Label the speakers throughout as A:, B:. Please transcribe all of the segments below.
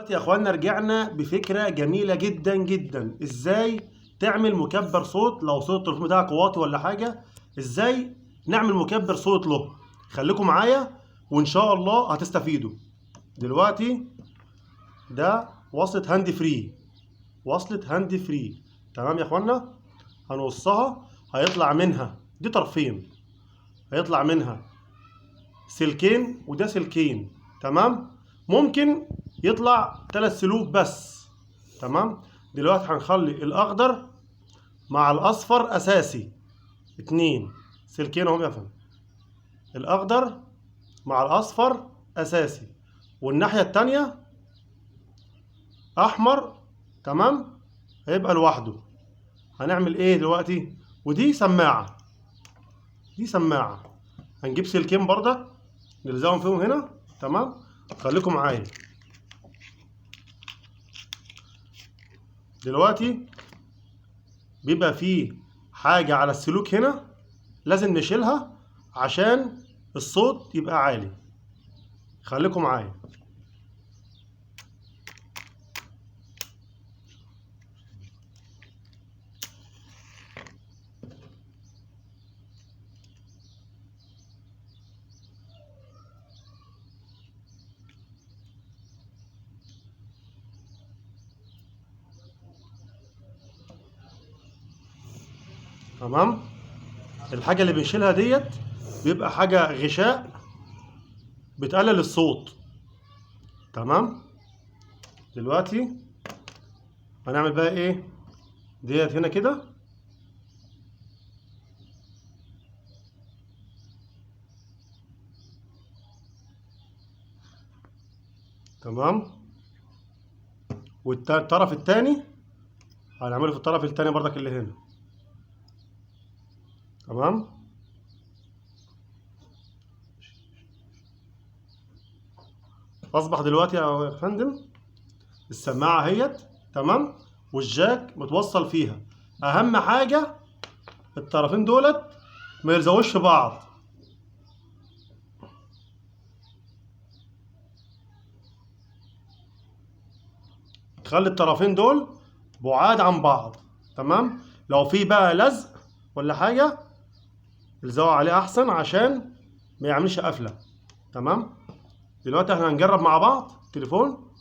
A: دلوقتي يا اخوانا رجعنا بفكره جميله جدا جدا. ازاي تعمل مكبر صوت لو صوت التليفون بتاعك واطي ولا حاجه؟ ازاي نعمل مكبر صوت له؟ خليكم معايا وان شاء الله هتستفيدوا. دلوقتي ده وصلة هاند فري، وصلة هاند فري. تمام يا اخوانا، هنوصها هيطلع منها دي طرفين، هيطلع منها سلكين وده سلكين. تمام، ممكن يطلع 3 سلوك بس. تمام، دلوقتي هنخلي الاخضر مع الاصفر اساسي، 2 سلكين اهم يا فندم. الاخضر مع الاصفر اساسي، والناحيه التانيه احمر. تمام، هيبقى لوحده. هنعمل ايه دلوقتي؟ ودي سماعه، دي سماعه. هنجيب سلكين برضك نلزقهم فيهم هنا. تمام، خليكم معايا. دلوقتي بيبقى فيه حاجة على السلوك هنا لازم نشيلها عشان الصوت يبقى عالي. خليكم معايا. تمام، الحاجة اللي بنشيلها ديت بيبقى حاجة غشاء بتقلل الصوت. تمام، دلوقتي هنعمل بقى ايه؟ ديت هنا كده. تمام، والطرف التاني هنعمله في الطرف التاني برضك اللي هنا. تمام، اصبح دلوقتي يا فندم السماعه اهيت. تمام، والجاك متوصل فيها. اهم حاجه الطرفين دولت ما يلزقوش في بعض. خلي الطرفين دول بعاد عن بعض. تمام، لو في بقى لزق ولا حاجه الزقوا عليه احسن عشان ما يعملش قفله. تمام، دلوقتي احنا هنجرب مع بعض التليفون.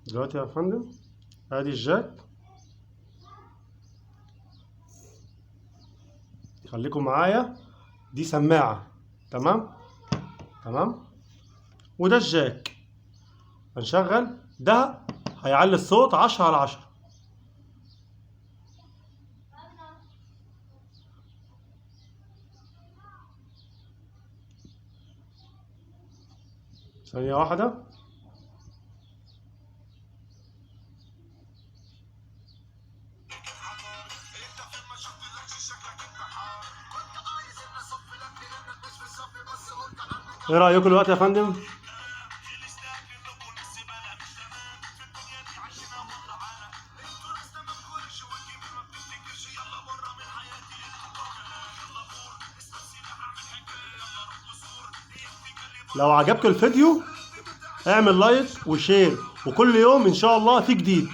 A: دلوقتي يا فندم ادي الجاك. خليكم معايا، دي سماعه. تمام، تمام، وده الجاك. هنشغل ده هيعلي الصوت 10 على 10. ثانية واحدة. ايه رأيكم دلوقتي يا فندم؟ لو عجبك الفيديو اعمل لايك وشير، وكل يوم ان شاء الله في جديد.